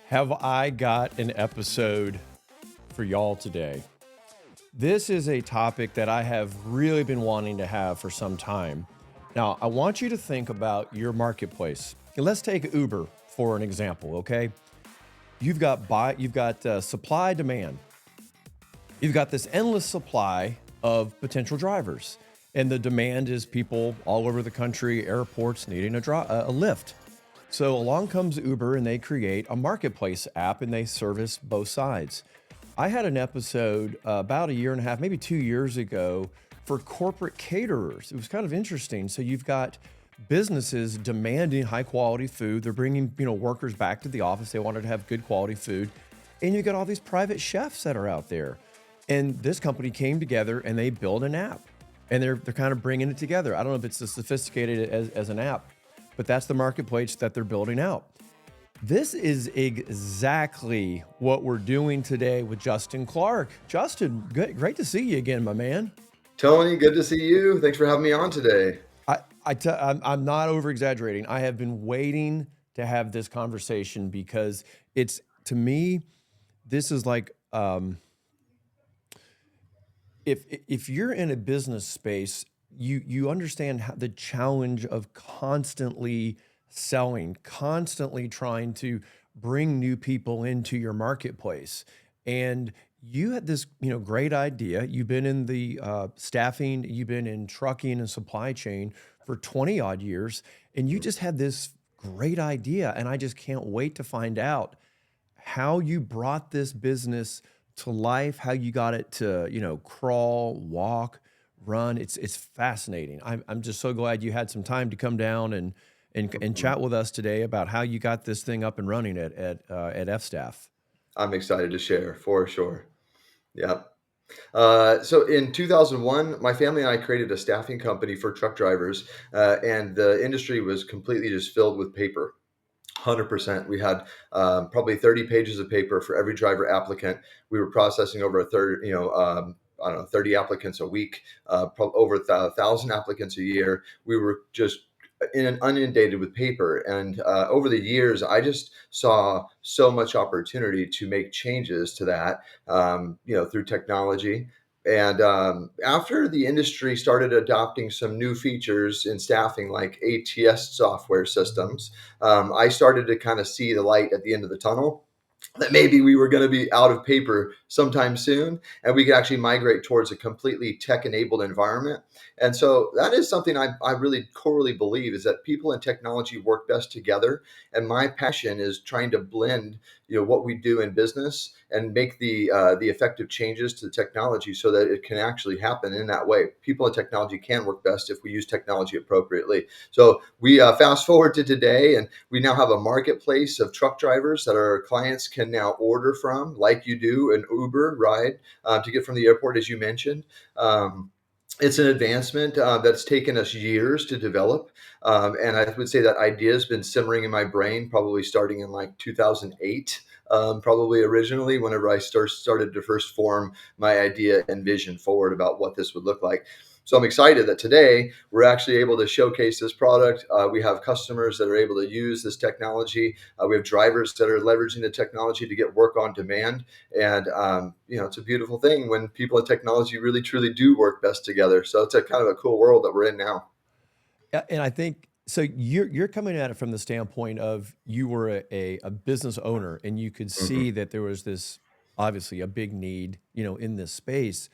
Have I got an episode for y'all today? This is a topic that I have really been wanting to have for some time. Now, I want you to think about your marketplace. And let's take Uber for an example, okay? You've got supply demand. You've got this endless supply of potential drivers, and the demand is people all over the country, airports needing a lift. So along comes Uber and they create a marketplace app and they service both sides. I had an episode about a year and a half, maybe 2 years ago for corporate caterers. It was kind of interesting. So you've got businesses demanding high quality food. They're bringing, workers back to the office. They wanted to have good quality food. And you got all these private chefs that are out there. And this company came together and they built an app. And they're kind of bringing it together. I don't know if it's as sophisticated as an app, but that's the marketplace that they're building out. This is exactly what we're doing today with Justin Clark. Justin, great to see you again, my man. Tony, good to see you. Thanks for having me on today. I'm not over exaggerating. I have been waiting to have this conversation because it's, to me, this is like, if you're in a business space, you understand the challenge of constantly selling, constantly trying to bring new people into your marketplace. And you had this, great idea. You've been in the staffing, you've been in trucking and supply chain for 20 odd years, and you just had this great idea. And I just can't wait to find out how you brought this business to life, how you got it to, crawl, walk, run. It's fascinating. I'm just so glad you had some time to come down and chat with us today about how you got this thing up and running at F-Staff. I'm excited to share for sure. Yeah. So in 2001, my family and I created a staffing company for truck drivers, and the industry was completely just filled with paper. 100%. We had probably 30 pages of paper for every driver applicant. We were processing over 30 applicants a week, over 1,000 applicants a year. We were just inundated with paper. And over the years, I just saw so much opportunity to make changes to that, through technology. And after the industry started adopting some new features in staffing, like ATS software systems, I started to kind of see the light at the end of the tunnel, that maybe we were going to be out of paper sometime soon and we could actually migrate towards a completely tech-enabled environment. And so that is something I really corely believe, is that people and technology work best together. And my passion is trying to blend, what we do in business and make the effective changes to the technology so that it can actually happen in that way. People and technology can work best if we use technology appropriately. So we fast forward to today, and we now have a marketplace of truck drivers that our clients can now order from, like you do an Uber ride to get from the airport, as you mentioned. It's an advancement that's taken us years to develop. And I would say that idea has been simmering in my brain, probably starting in like 2008. Probably originally, whenever I started to first form my idea and vision forward about what this would look like. So I'm excited that today we're actually able to showcase this product. We have customers that are able to use this technology. We have drivers that are leveraging the technology to get work on demand. And, it's a beautiful thing when people and technology really, truly do work best together. So it's a kind of a cool world that we're in now. Yeah, and I think so. You're coming at it from the standpoint of you were a business owner, and you could see that there was this, obviously a big need, in this space.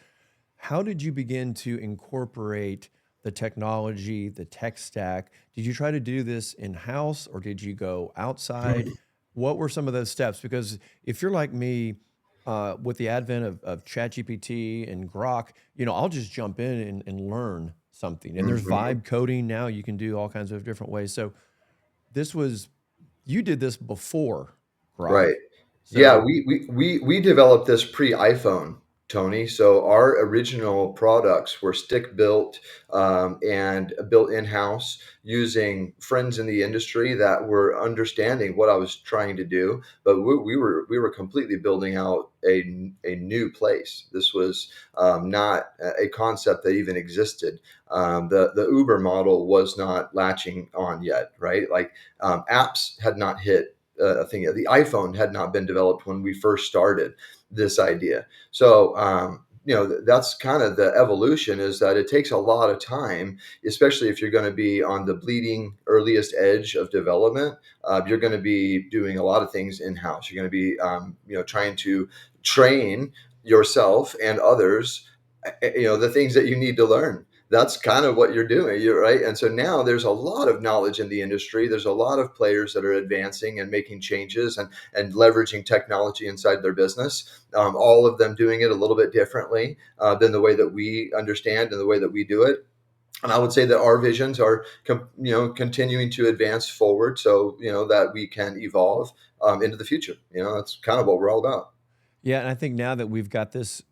How did you begin to incorporate the technology, the tech stack? Did you try to do this in-house or did you go outside? What were some of those steps? Because if you're like me, with the advent of ChatGPT and Grok, I'll just jump in and learn something. And there's Mhm. vibe coding now. You can do all kinds of different ways. So you did this before Grok. Right. Yeah, So we developed this pre-iPhone, Tony. So our original products were stick built and built in-house using friends in the industry that were understanding what I was trying to do. But we were completely building out a new place. This was not a concept that even existed. The Uber model was not latching on yet, right? Like apps had not hit thing. The iPhone had not been developed when we first started this idea. So, that's kind of the evolution, is that it takes a lot of time, especially if you're going to be on the bleeding earliest edge of development. You're going to be doing a lot of things in-house. You're going to be, trying to train yourself and others, the things that you need to learn. That's kind of what you're doing. You're right. And so now there's a lot of knowledge in the industry. There's a lot of players that are advancing and making changes and leveraging technology inside their business. All of them doing it a little bit differently than the way that we understand and the way that we do it. And I would say that our visions are, continuing to advance forward, so that we can evolve into the future. That's kind of what we're all about. Yeah, and I think now that we've got this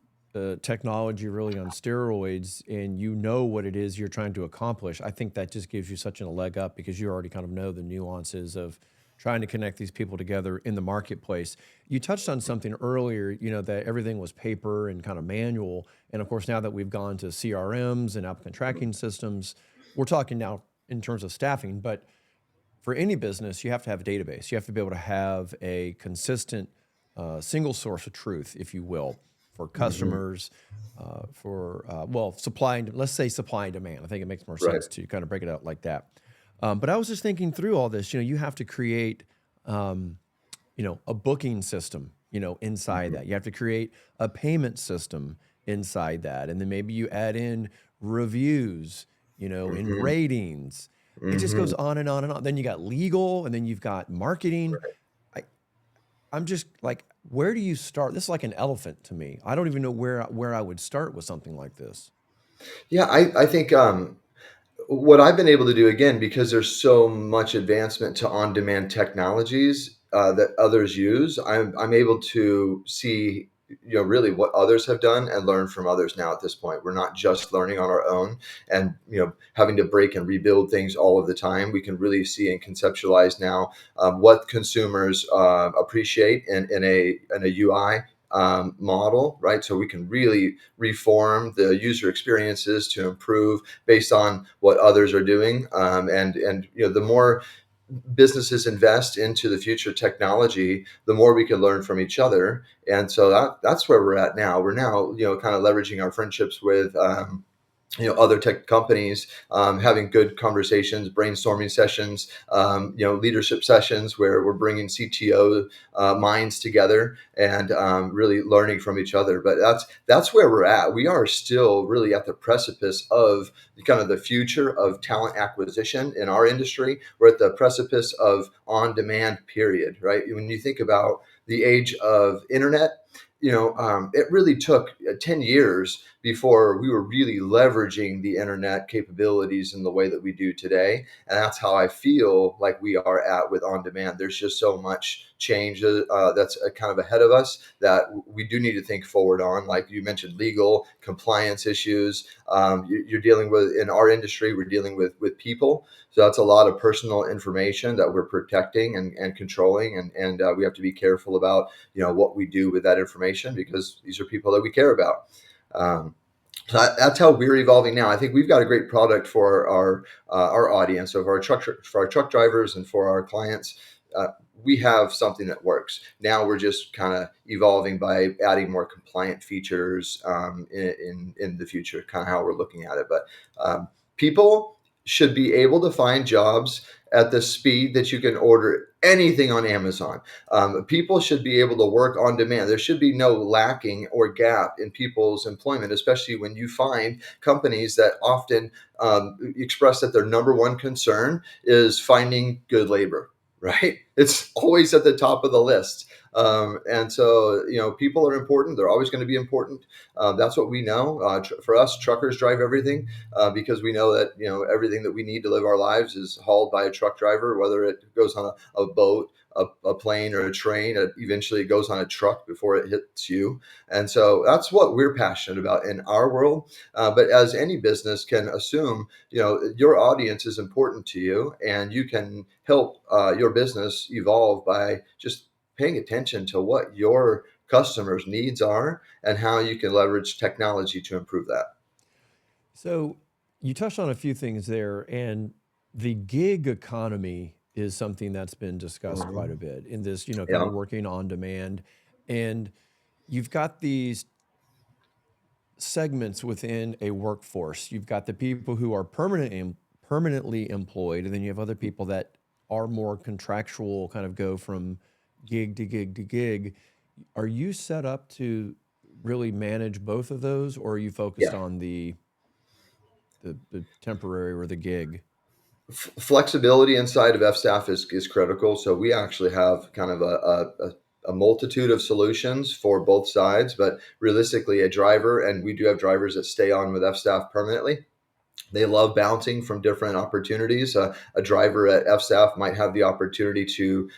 technology really on steroids, and you know what it is you're trying to accomplish, I think that just gives you such a leg up because you already kind of know the nuances of trying to connect these people together in the marketplace. You touched on something earlier, that everything was paper and kind of manual. And of course, now that we've gone to CRMs and applicant tracking systems, we're talking now in terms of staffing, but for any business, you have to have a database. You have to be able to have a consistent single source of truth, if you will, for Hmm. customers, supply and let's say supply and demand. I think it makes more Right. sense to kind of break it out like that. But I was just thinking through all this. You have to create, um, a booking system, inside Hmm. that. You have to create a payment system inside that, and then maybe you add in reviews, and Hmm. ratings. It just Hmm. goes on and on and on. Then you got legal, and then you've got marketing. Right. I, I'm just like, where do you start? This is like an elephant to me. I don't even know where I would start with something like this. Yeah, I think what I've been able to do, again, because there's so much advancement to on-demand technologies that others use, I'm able to see, really what others have done and learn from others. Now at this point, we're not just learning on our own and having to break and rebuild things all of the time. We can really see and conceptualize now what consumers appreciate in a UI model, right? So we can really reform the user experiences to improve based on what others are doing. And the more businesses invest into the future technology, the more we can learn from each other. And so that's where we're at now. We're now, kind of leveraging our friendships with other tech companies, having good conversations, brainstorming sessions, leadership sessions where we're bringing CTO minds together and really learning from each other. But that's where we're at. We are still really at the precipice of kind of the future of talent acquisition in our industry. We're at the precipice of on-demand period, right? When you think about the age of internet, it really took 10 years before we were really leveraging the internet capabilities in the way that we do today. And that's how I feel like we are at with on demand. There's just so much change that's kind of ahead of us that we do need to think forward on. Like you mentioned, legal compliance issues. You're dealing with, in our industry, we're dealing with people. So that's a lot of personal information that we're protecting and controlling. And we have to be careful about what we do with that information, because these are people that we care about. Um, so that's how we're evolving now. I think we've got a great product for our audience, of our for our truck drivers and for our clients. Uh, we have something that works. Now we're just kind of evolving by adding more compliant features in the future. Kind of how we're looking at it. But people should be able to find jobs at the speed that you can order anything on Amazon. People should be able to work on demand. There should be no lacking or gap in people's employment, especially when you find companies that often express that their number one concern is finding good labor, right? It's always at the top of the list. And so, people are important. They're always going to be important. That's what we know. For us, truckers drive everything because we know that, everything that we need to live our lives is hauled by a truck driver, whether it goes on a boat, a plane, or a train. Eventually it goes on a truck before it hits you. And so that's what we're passionate about in our world. But as any business can assume, your audience is important to you, and you can help your business evolve by just paying attention to what your customers' needs are and how you can leverage technology to improve that. So you touched on a few things there, and the gig economy. is something that's been discussed quite a Mhm. bit in this, kind Yeah. of working on demand. And you've got these segments within a workforce. You've got the people who are permanently employed, and then you have other people that are more contractual, kind of go from gig to gig to gig. Are you set up to really manage both of those, or are you focused Yeah. on the temporary or the gig? Flexibility inside of F-Staff is critical. So we actually have kind of a multitude of solutions for both sides, but realistically, a driver, and we do have drivers that stay on with F-Staff permanently. They love bouncing from different opportunities. A driver at F-Staff might have the opportunity to,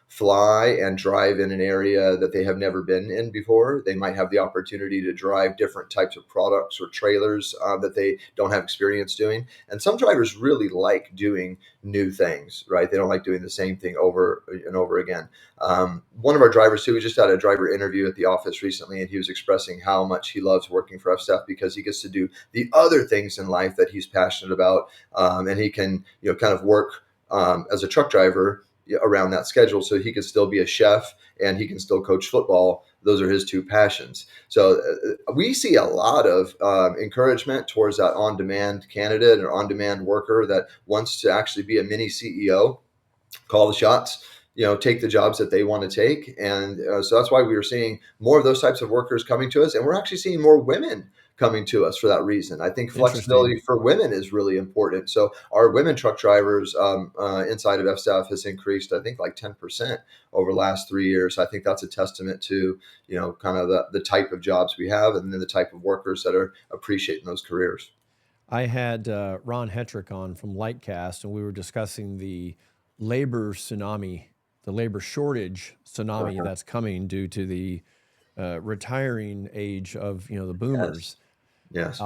fly and drive in an area that they have never been in before. They might have the opportunity to drive different types of products or trailers that they don't have experience doing. And some drivers really like doing new things, right? They don't like doing the same thing over and over again. One of our drivers, too, we just had a driver interview at the office recently, and he was expressing how much he loves working for F-Staff because he gets to do the other things in life that he's passionate about, and he can, kind of work as a truck driver around that schedule, so he can still be a chef and he can still coach football. Those are his two passions. So we see a lot of encouragement towards that on-demand candidate or on-demand worker that wants to actually be a mini CEO, call the shots, take the jobs that they want to take. And so that's why we were seeing more of those types of workers coming to us. And we're actually seeing more women coming to us for that reason. I think Interesting. flexibility for women is really important. So our women truck drivers inside of F-Staff has increased, I think, like 10% over the last 3 years. I think that's a testament to, kind of the type of jobs we have and then the type of workers that are appreciating those careers. I had Ron Hetrick on from Lightcast, and we were discussing the labor tsunami, the labor shortage tsunami Uh-huh. that's coming due to the retiring age of the boomers. Yes. Yes.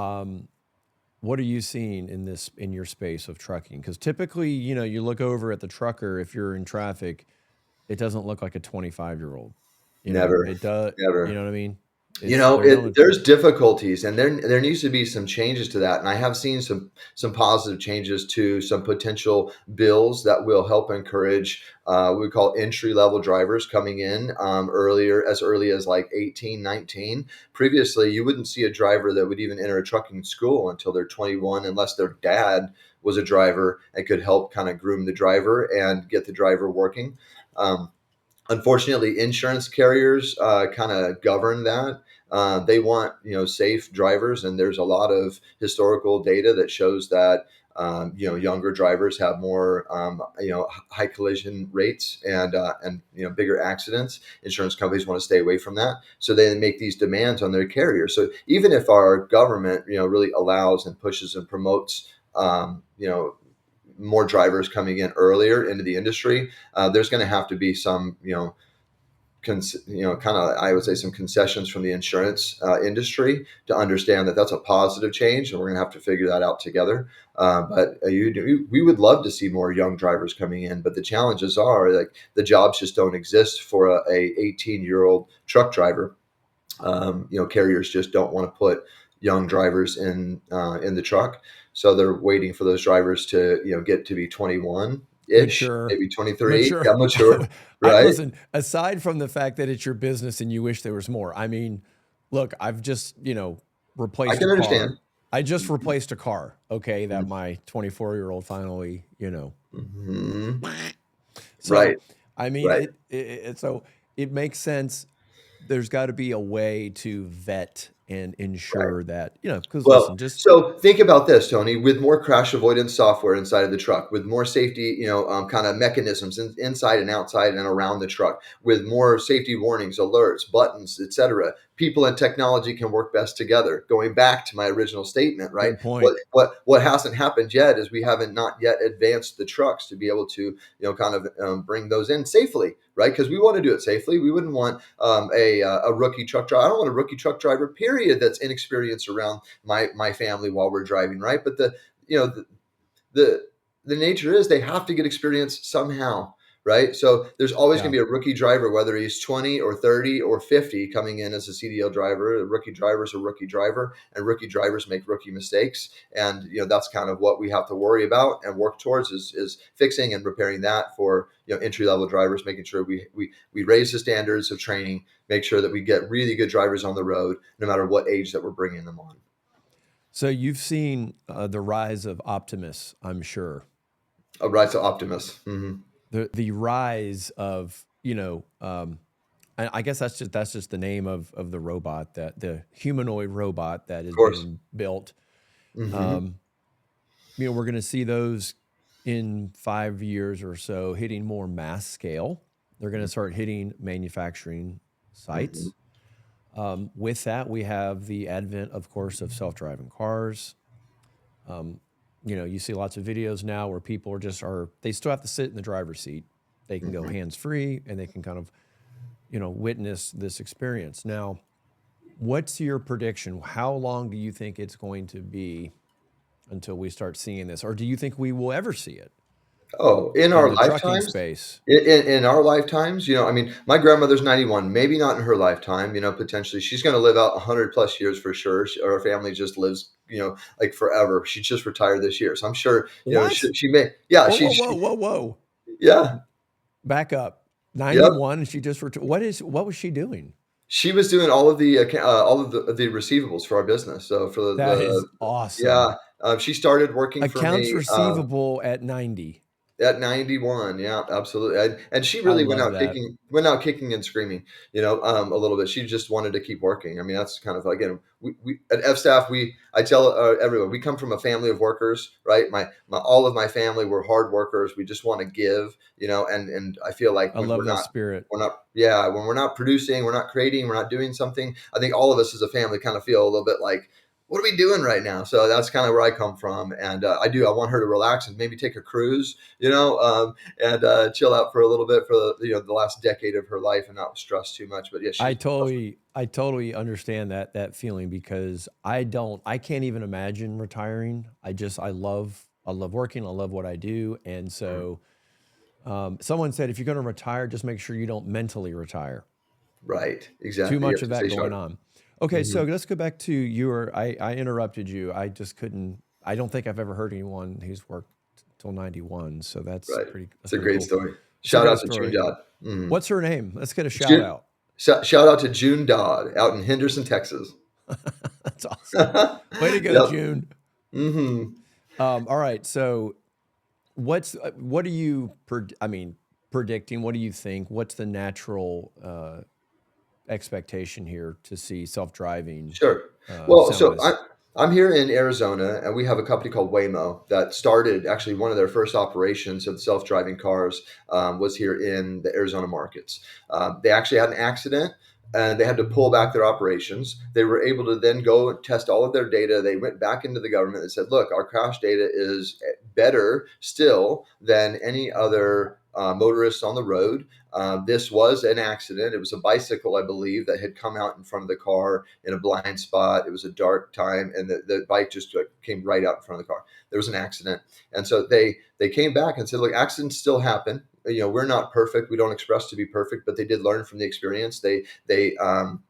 What are you seeing in your space of trucking? Because typically, you look over at the trucker if you're in traffic, it doesn't look like a 25-year-old. Never. It does. You Never. know what I mean? They're going. There's difficulties, and there needs to be some changes to that. And I have seen some positive changes to some potential bills that will help encourage what we call entry level drivers coming in as early as like 18, 19. Previously, you wouldn't see a driver that would even enter a trucking school until they're 21, unless their dad was a driver and could help kind of groom the driver and get the driver working. Um, Unfortunately, insurance carriers kind of govern that. They want safe drivers, and there's a lot of historical data that shows that younger drivers have more high collision rates and bigger accidents. Insurance companies want to stay away from that, so they make these demands on their carriers. So even if our government really allows and pushes and promotes more drivers coming in earlier into the industry, there's going to have to be some, kind of, I would say, some concessions from the insurance industry to understand that that's a positive change, and we're going to have to figure that out together. We would love to see more young drivers coming in, but the challenges are like the jobs just don't exist for a 18-year-old truck driver. Carriers just don't want to put young drivers in the truck, so they're waiting for those drivers to get to be 21 ish, Mature, maybe 23. mature. Yeah, mature, I right? listen. Aside from the fact that it's your business and you wish there was more, I mean, look, I've just I replaced a can understand. car. I just Mhm. replaced a car. Okay, that my 24-year-old finally, Mhm. So, Right, I mean, right. so it makes sense. There's got to be a way to vet and Right. ensure that because Well, listen, just so think about this, Tony. With more crash avoidance software inside of the truck, with more safety, kind of mechanisms inside and outside and around the truck, with more safety warnings, alerts, buttons, etc., people and technology can work best together. Going back to my original statement, right? good point. What hasn't happened yet is we haven't not yet advanced the trucks to be able to, kind of bring those in safely, right? Because we want to do it safely. We wouldn't want a rookie truck driver. I don't want a rookie truck driver, period, that's inexperienced around my family while we're driving, right? But the you know the the nature is they have to get experience somehow, right? So there's always going Yeah. to be a rookie driver, whether he's 20 or 30 or 50 coming in as a CDL driver. A rookie driver is a rookie driver, and rookie drivers make rookie mistakes. And, that's kind of what we have to worry about and work towards is fixing and repairing that for, entry level drivers, making sure we raise the standards of training, make sure that we get really good drivers on the road, no matter what age that we're bringing them on. So you've seen the rise of Optimus, I'm sure. A rise to Optimus. Mm-hmm. The rise of, I guess that's just the name of the robot, that the humanoid robot that Of is course. being built. Mm-hmm. We're going to see those in 5 years or so hitting more mass scale. They're going to start hitting manufacturing sites. With that, we have the advent, of course, of self-driving cars. You see lots of videos now where people they still have to sit in the driver's seat. They can go hands-free and they can kind of, witness this experience. Now, what's your prediction? How long do you think it's going to be until we start seeing this? Or do you think we will ever see it Oh, in in our the trucking lifetimes? space? In our lifetimes, my grandmother's 91, maybe not in her lifetime, potentially. She's going to live out 100 plus years for sure. Our family just lives, like forever. She just retired this year. So I'm sure, What? she may, yeah, Whoa, whoa, whoa, whoa, whoa. yeah, Back up. yep. 91, she just what was she doing? She was doing all of the receivables for our business. So for That is yeah, awesome. she started working for Accounts me, receivable at 90. at 91, yeah, absolutely. And she I really went love out that. kicking and screaming, a little bit. She just wanted to keep working. I mean, that's kind of, again, we at F staff, I tell everyone, we come from a family of workers, right? All of my family were hard workers. We just want to give, and I feel like I love that spirit. when we're not producing, we're not creating, we're not doing something. I think all of us as a family kind of feel a little bit like, what are we doing right now? So that's kind of where I come from. And I want her to relax and maybe take a cruise, and chill out for a little bit for the last decade of her life and not stress too much. But yeah, I totally understand that feeling, because I can't even imagine retiring. I love working. I love what I do. And so someone said, if you're going to retire, just make sure you don't mentally retire. right, Too exactly. You much have of to that stay going sharp. on. Okay, Hmm. so let's go back to I interrupted you. I just couldn't. I don't think I've ever heard anyone who's worked till 91. So Right, that's it's a pretty great cool. story. It's a Shout great out to June story. Dodd. Hmm. What's her name? Let's get a shout June, out. shout out to June Dodd out in Henderson, Texas. That's awesome. Way to go, Yep. June. Hmm. All right. So what are you predicting? What do you think? What's the natural expectation here to see self-driving Sure. Well, so semis? I'm here in Arizona, and we have a company called Waymo that started, actually, one of their first operations of self-driving cars was here in the Arizona markets. They actually had an accident, and they had to pull back their operations. They were able to then go and test all of their data. They went back into the government and said, "Look, our crash data is better still than any other motorists on the road. This was an accident. It was a bicycle, I believe, that had come out in front of the car in a blind spot. It was a dark time, and the bike just came right out in front of the car. There was an accident." And so they came back and said, "Look, accidents still happen. We're not perfect. We don't express to be perfect, but they did learn from the experience. They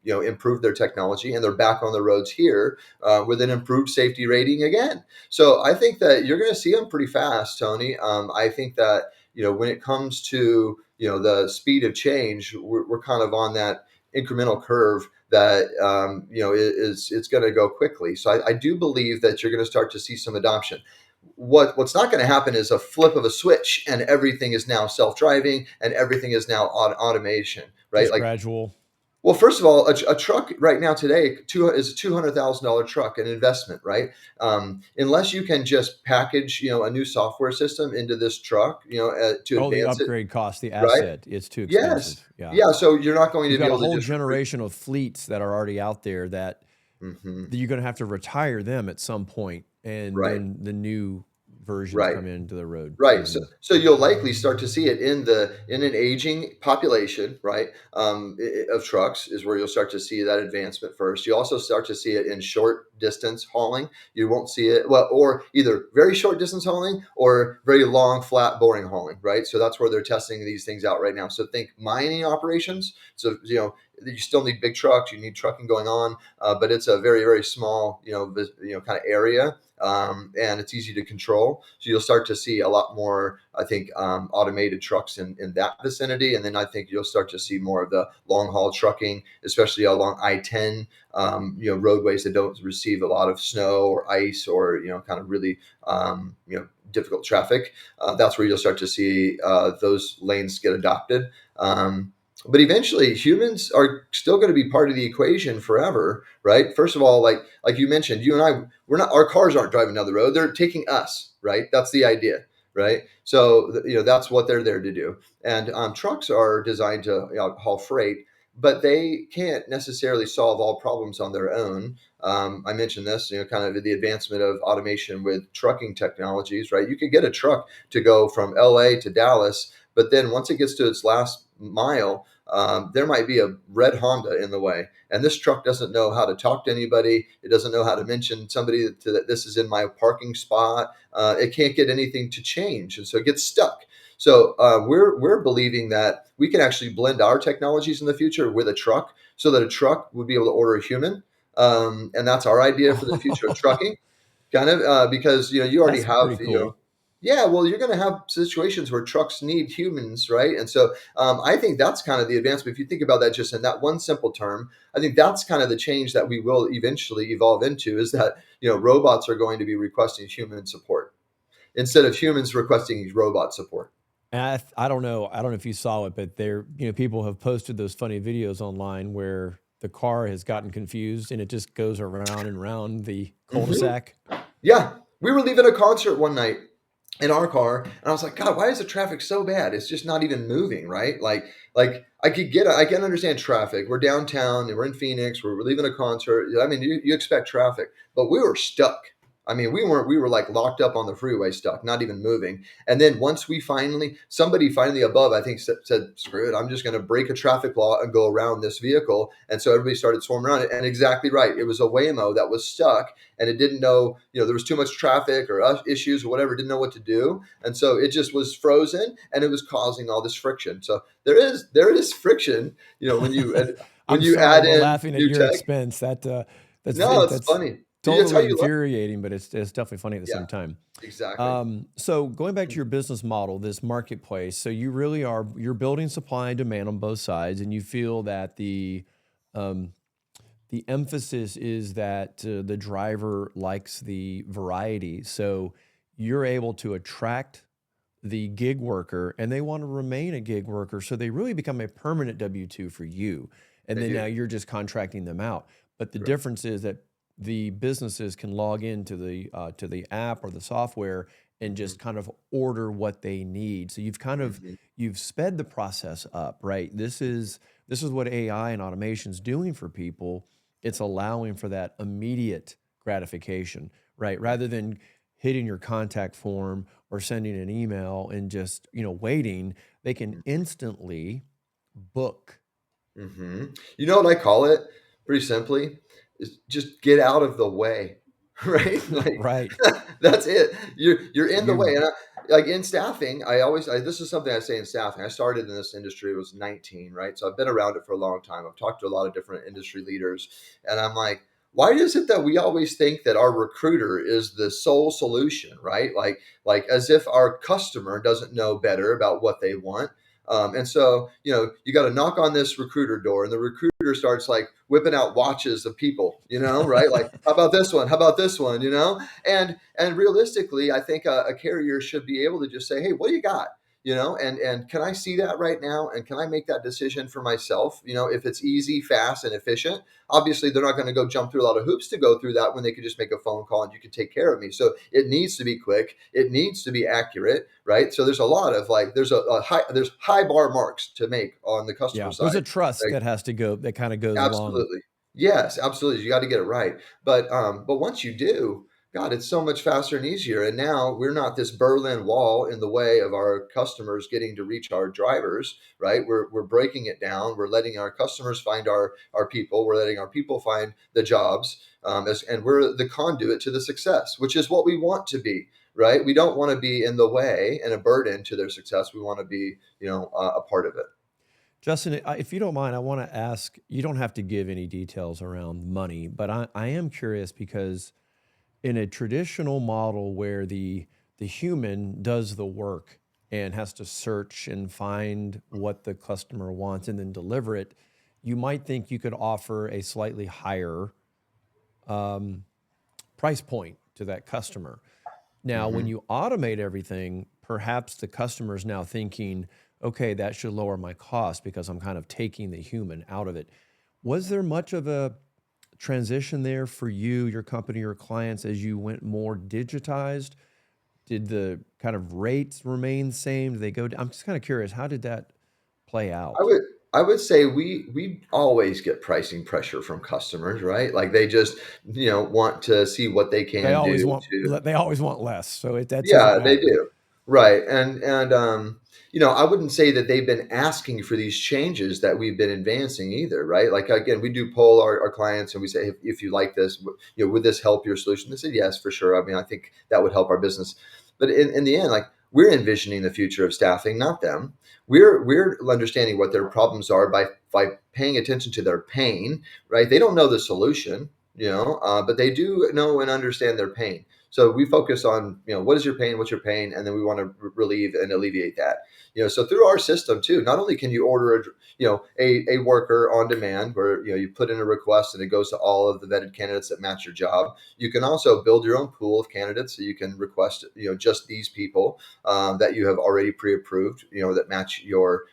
improved their technology, and they're back on the roads here with an improved safety rating again." So I think that you're going to see them pretty fast, Tony. I think that when it comes to the speed of change, we're kind of on that incremental curve that it's going to go quickly. So I do believe that you're going to start to see some adoption. What's not going to happen is a flip of a switch and everything is now self-driving and everything is now automation, right? Just Like, gradual. well, first of all, a truck right now today is a $200,000 truck, an investment, right? Unless you can just package, a new software system into this truck, to Oh, the advance it, upgrade cost, the right? asset, it's too Yes, expensive. Yeah. yeah. So you're not going You've to be got a able to whole just. generation of fleets that are already out there that Hmm. you're going to have to retire them at some point, and Right. then the new versions Right. come into the road. Right. So, Hmm. so you'll likely start to see it in an aging population, right? Of trucks is where you'll start to see that advancement first. You also start to see it in short distance hauling. You won't see it well, or either very short distance hauling or very long, flat, boring hauling, right? So that's where they're testing these things out right now. So think mining operations. So you still need big trucks. You need trucking going on, but it's a very very small kind of area, and it's easy to control. So you'll start to see a lot more, I think, automated trucks in that vicinity. And then I think you'll start to see more of the long haul trucking, especially along I-10, roadways that don't receive a lot of snow or ice or, kind of really, difficult traffic. That's where you'll start to see those lanes get adopted. But eventually humans are still going to be part of the equation forever, right? First of all, like you mentioned, you and I, our cars aren't driving down the road, they're taking us, right? That's the idea, right? So that's what they're there to do. And trucks are designed to haul freight, but they can't necessarily solve all problems on their own. I mentioned this, kind of the advancement of automation with trucking technologies, right? You could get a truck to go from LA to Dallas, but then once it gets to its last mile, there might be a red Honda in the way, and this truck doesn't know how to talk to anybody. It doesn't know how to mention somebody that this is in my parking spot. It can't get anything to change, and so it gets stuck. So we're believing that we can actually blend our technologies in the future with a truck, so that a truck would be able to order a human, and that's our idea for the future of trucking. Kind of because you already That's have pretty cool. yeah, well, you're going to have situations where trucks need humans, right? And so I think that's kind of the advancement. If you think about that just in that one simple term, I think that's kind of the change that we will eventually evolve into, is that robots are going to be requesting human support instead of humans requesting robot support. And I don't know if you saw it, but there, people have posted those funny videos online where the car has gotten confused and it just goes around and around the Hmm. cul-de-sac. Yeah, we were leaving a concert one night in our car, and I was like, God, why is the traffic so bad? It's just not even moving, right? Like I can understand traffic. We're downtown and we're in Phoenix. We're leaving a concert. I mean, you expect traffic, but we were stuck. I mean, we weren't. We were like locked up on the freeway, stuck, not even moving. And then once somebody finally above, I think said, "Screw it! I'm just going to break a traffic law and go around this vehicle." And so everybody started swarming around it. And exactly right, it was a Waymo that was stuck, and it didn't know, there was too much traffic or issues or whatever, didn't know what to do. And so it just was frozen, and it was causing all this friction. So there is friction, when I'm you sorry, add we're in laughing at new your tech. expense. No, it's That's funny. That's how totally you learn. infuriating, but it's definitely funny at the Yeah, same time. exactly. So going back to your business model, this marketplace, so you're building supply and demand on both sides, and you feel that um, the emphasis is that the driver likes the variety. So you're able to attract the gig worker and they want to remain a gig worker. So they really become a permanent W-2 for you. And They then do. now you're just contracting them out. But the Right. difference is that the businesses can log into the app or the software and Hmm. just kind of order what they need. So Hmm. you've sped the process up, right? This is what AI and automation is doing for people. It's allowing for that immediate gratification, right? Rather than hitting your contact form or sending an email and just, waiting, they can instantly book. Hmm. You know what I call it? Pretty simply, is just get out of the way, right? Like Right. that's it. You're in the way, You and like in staffing, this is something I say in staffing. I started in this industry, I was 19, right? So I've been around it for a long time. I've talked to a lot of different industry leaders, and I'm like, why is it that we always think that our recruiter is the sole solution, right? Like as if our customer doesn't know better about what they want. And so, you got to knock on this recruiter door, and the recruiter starts like whipping out watches of people, right? Like, how about this one? How about this one? And realistically, I think a carrier should be able to just say, "Hey, what do you got?" And can I see that right now? And can I make that decision for myself? If it's easy, fast, and efficient. Obviously, they're not going to go jump through a lot of hoops to go through that when they could just make a phone call and you can take care of me. So it needs to be quick. It needs to be accurate, right? So there's a lot of like there's high bar marks to make on the customer Yeah, there's a side. trust Like, that has to go that kind of goes along. absolutely. Yes, absolutely. You got to get it right. But once you do, God, it's so much faster and easier. And now we're not this Berlin Wall in the way of our customers getting to reach our drivers, right? We're breaking it down. We're letting our customers find our people. We're letting our people find the jobs, and we're the conduit to the success, which is what we want to be, right? We don't want to be in the way and a burden to their success. We want to be, a part of it. Justin, if you don't mind, I want to ask, you don't have to give any details around money, but I am curious because in a traditional model where the human does the work and has to search and find what the customer wants and then deliver it, you might think you could offer a slightly higher price point to that customer. Now, when Hmm. you automate everything, perhaps the customer is now thinking, okay, that should lower my cost because I'm kind of taking the human out of it. Was there much of a transition there for you, your company, your clients as you went more digitized? Did the kind of rates remain the same? Did they go down? I'm just kind of curious, how did that play I out? would I would say we always get pricing pressure from customers, right? Like they just, want to see what they can do to. They always want less, so that doesn't Yeah, they matter. do. Right. And I wouldn't say that they've been asking for these changes that we've been advancing either, right? Like again, we do poll our clients and we say, if you like this, would this help your solution? They said, yes, for sure. I mean, I think that would help our business. But in the end, like we're envisioning the future of staffing, not them. We're understanding what their problems are by paying attention to their pain, right? They don't know the solution, but they do know and understand their pain. So we focus on, what is your pain, what's your pain, and then we want to relieve and alleviate that. So through our system too, not only can you order a worker on demand where you put in a request and it goes to all of the vetted candidates that match your job. You can also build your own pool of candidates, so you can request just these people that you have already pre-approved, that match your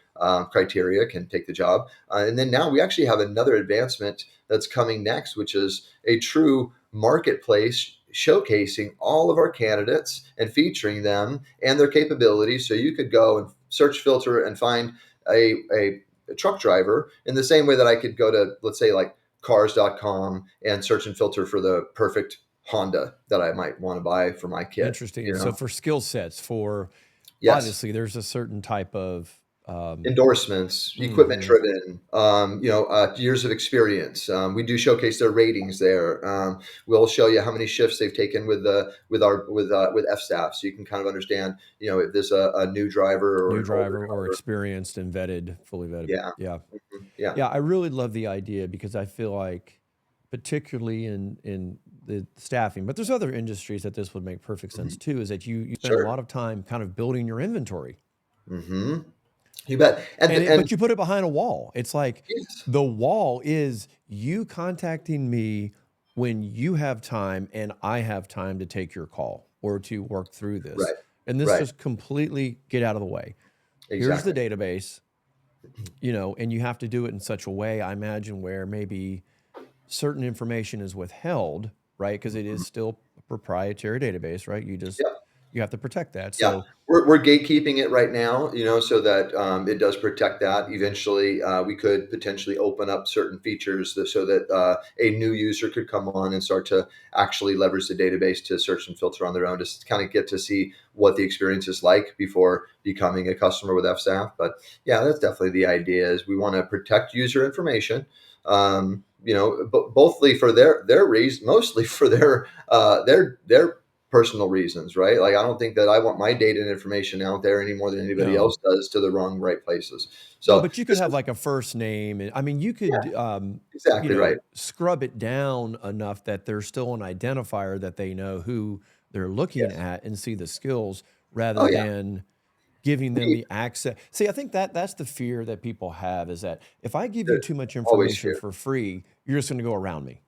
criteria, can take the job. And then now we actually have another advancement that's coming next, which is a true marketplace showcasing all of our candidates and featuring them and their capabilities. So you could go and search, filter, and find a truck driver in the same way that I could go to, let's say, like cars.com and search and filter for the perfect Honda that I might want to buy for my kid, Interesting. So for skill sets, for Yes. obviously there's a certain type of Endorsements, equipment mhm, driven, years of experience. We do showcase their ratings there. We'll show you how many shifts they've taken with F staff, so you can kind of understand, if this a new driver or new an older driver or driver. experienced and vetted, fully vetted. Yeah, Yeah. yeah, Yeah, I really love the idea because I feel like, particularly in the staffing, but there's other industries that this would make perfect sense mhm, too, is that you spend a sure, lot of time kind of building your inventory. hmm you bet. And But you put it behind a wall. It's like yes, the wall is you contacting me when you have time and I have time to take your call or to work through this. right, And this right, just completely get out of the way. Here's the exactly. database, and you have to do it in such a way, I imagine, where maybe certain information is withheld, right? Because it is Mhm. still a proprietary database, right? Yep. You have to protect that. Yeah, So we're gatekeeping it right now, so that it does protect that. Eventually, we could potentially open up certain features so that a new user could come on and start to actually leverage the database to search and filter on their own, just kind of get to see what the experience is like before becoming a customer with FStaff. But yeah, that's definitely the idea. Is we want to protect user information. But bothly for their reason, mostly for their personal reasons, right? Like I don't think that I want my data and information out there any more than anybody else no, does to the wrong right places. no, So but you could this have is like a first name. And I mean, you yeah, could, exactly right. scrub it down enough that there's still an identifier that they know who they're looking Yes. at and see the skills rather Oh yeah. than giving them We the access. See, I think that's the fear that people have is that if I give you there's too much always information fear. for free, you're just going to go around me.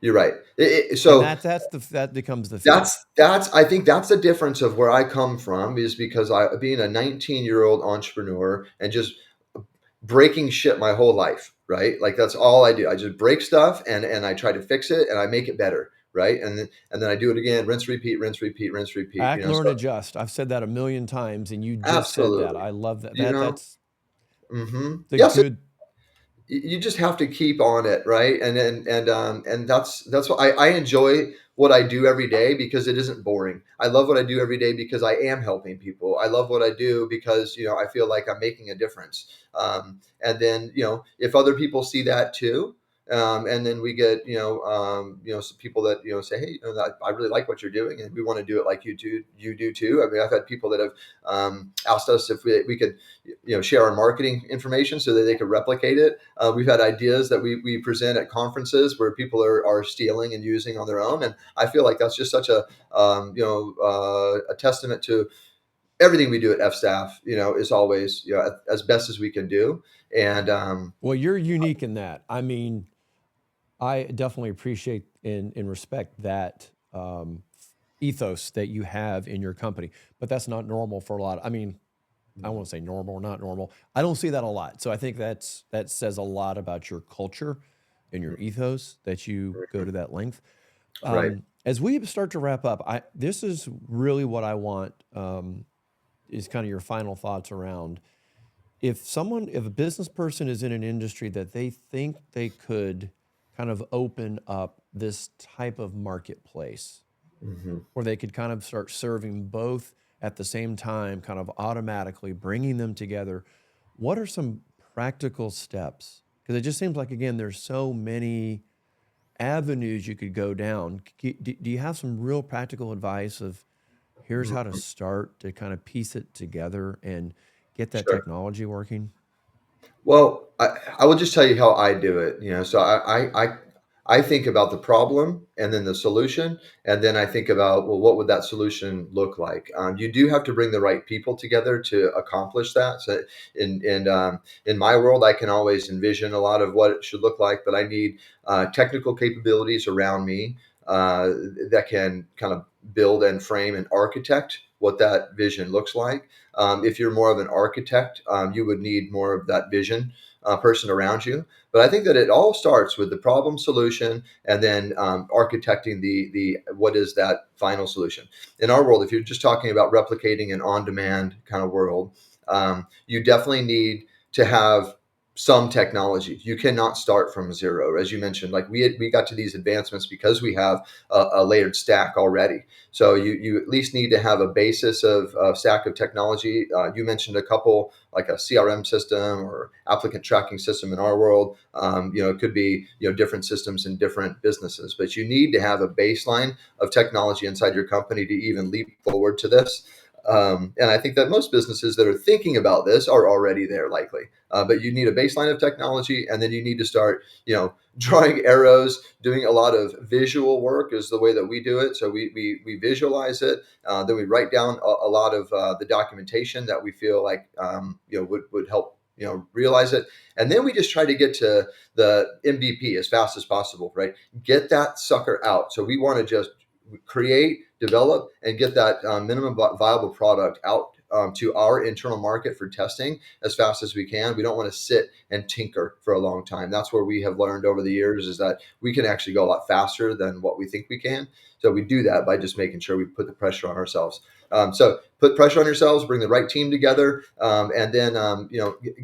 You're right. And So that becomes the fear. that's I think that's the difference of where I come from, is because I being a 19-year-old entrepreneur and just breaking shit my whole life, right? Like that's all I do. I just break stuff and I try to fix it and I make it better, right? And then I do it again, rinse, repeat, rinse, repeat, rinse, repeat. Act, learn, So adjust. I've said that a million times, and you just said that. absolutely, I love that. you know. That's Hmm. the Yes, good. you just have to keep on it, right? And that's what I enjoy what I do every day because it isn't boring. I love what I do every day because I am helping people. I love what I do because I feel like I'm making a difference. And then if other people see that too, and then we get some people that say, hey, I really like what you're doing, and we want to do it like you do too. I mean, I've had people that have asked us if we could share our marketing information so that they could replicate it. We've had ideas that we present at conferences where people are stealing and using on their own, and I feel like that's just such a testament to everything we do at FStaff. Is always as best as we can do, and Well, you're unique in that. I mean, I definitely appreciate and respect that ethos that you have in your company, but that's not normal for a lot. I mean, I won't say normal or not normal. I don't see that a lot. So I think that says a lot about your culture and your ethos that you go to that length. right. As we start to wrap up, this is really what I want is kind of your final thoughts around if a business person is in an industry that they think they could kind of open up this type of marketplace hmm where they could kind of start serving both at the same time, kind of automatically bringing them together. What are some practical steps? Because it just seems like, again, there's so many avenues you could go down. Do you have some real practical advice of here's how to start to kind of piece it together and get that Sure. technology working? Well, I will just tell you how I do it. So I think about the problem and then the solution, and then I think about, well, what would that solution look like? You do have to bring the right people together to accomplish that. So in my world, I can always envision a lot of what it should look like, but I need technical capabilities around me that can kind of build and frame and architect what that vision looks like. If you're more of an architect, you would need more of that vision person around you. But I think that it all starts with the problem solution and then architecting the what is that final solution. In our world, if you're just talking about replicating an on-demand kind of world, you definitely need to have some technology. You cannot start from zero, as you mentioned. Like we got to these advancements because we have a layered stack already. So you at least need to have a basis of stack of technology. You mentioned a couple, like a CRM system or applicant tracking system in our world. It could be different systems in different businesses, but you need to have a baseline of technology inside your company to even leap forward to this. And I think that most businesses that are thinking about this are already there, likely. But you need a baseline of technology, and then you need to start, drawing arrows, doing a lot of visual work is the way that we do it. So we visualize it, then we write down a lot of the documentation that we feel like would help realize it, and then we just try to get to the MVP as fast as possible. Right, get that sucker out. So we want to just create, develop, and get that minimum viable product out to our internal market for testing as fast as we can. We don't want to sit and tinker for a long time. That's where we have learned over the years is that we can actually go a lot faster than what we think we can. So we do that by just making sure we put the pressure on ourselves. So put pressure on yourselves, bring the right team together, and then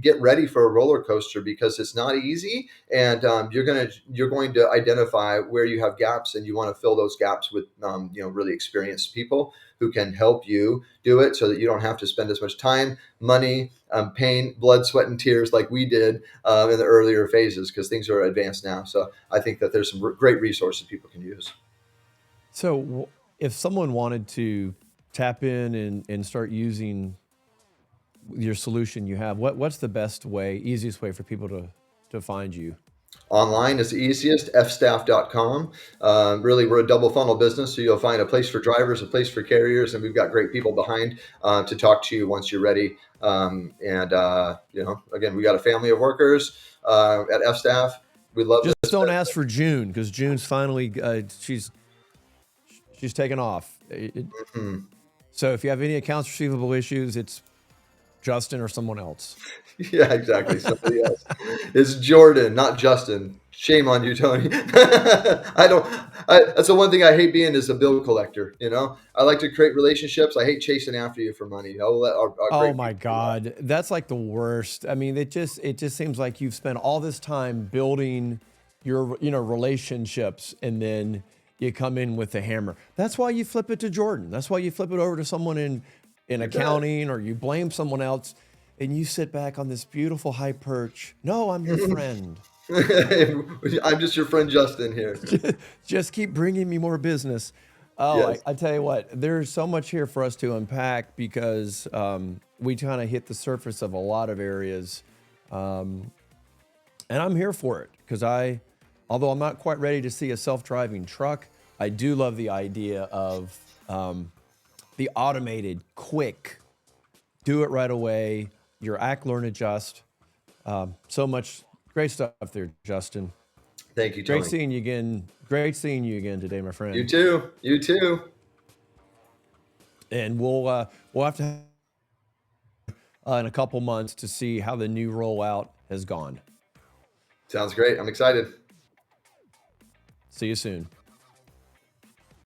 get ready for a roller coaster because it's not easy, and you're going to identify where you have gaps, and you want to fill those gaps with really experienced people who can help you do it, so that you don't have to spend as much time, money, pain, blood, sweat, and tears like we did in the earlier phases because things are advanced now. So I think that there's some great resources people can use. So, if someone wanted to tap in and start using your solution you have, what's the best way, easiest way for people to find you? Online is the easiest, fstaff.com. Really, we're a double funnel business, so you'll find a place for drivers, a place for carriers, and we've got great people behind to talk to you once you're ready. Again, we got a family of workers at fstaff. We love Just this. don't ask for June because June's finally she's taken off. Mhm. So if you have any accounts receivable issues, it's Justin or someone else. Yeah, exactly. Somebody else. It's Jordan, not Justin. Shame on you, Tony. I don't. That's the one thing I hate being is a bill collector. I like to create relationships. I hate chasing after you for money. I'll let our Oh great my people do that. God, that's like the worst. I mean, it just seems like you've spent all this time building your relationships, and then you come in with the hammer. That's why you flip it to Jordan. That's why you flip it over to someone in You bet. accounting, or you blame someone else, and you sit back on this beautiful high perch. No, I'm your friend. I'm just your friend Justin here. Just keep bringing me more business. Oh, Yes. I tell you what, there's so much here for us to unpack because we kind of hit the surface of a lot of areas. And I'm here for it because although I'm not quite ready to see a self-driving truck, I do love the idea of the automated, quick, do it right away, your act, learn, adjust. So much great stuff there, Justin. Thank you, Great Tony. seeing you again. Great seeing you again today, my You friend. too. You too. And we'll have to in a couple months to see how the new rollout has gone. Sounds great. I'm excited. See you soon.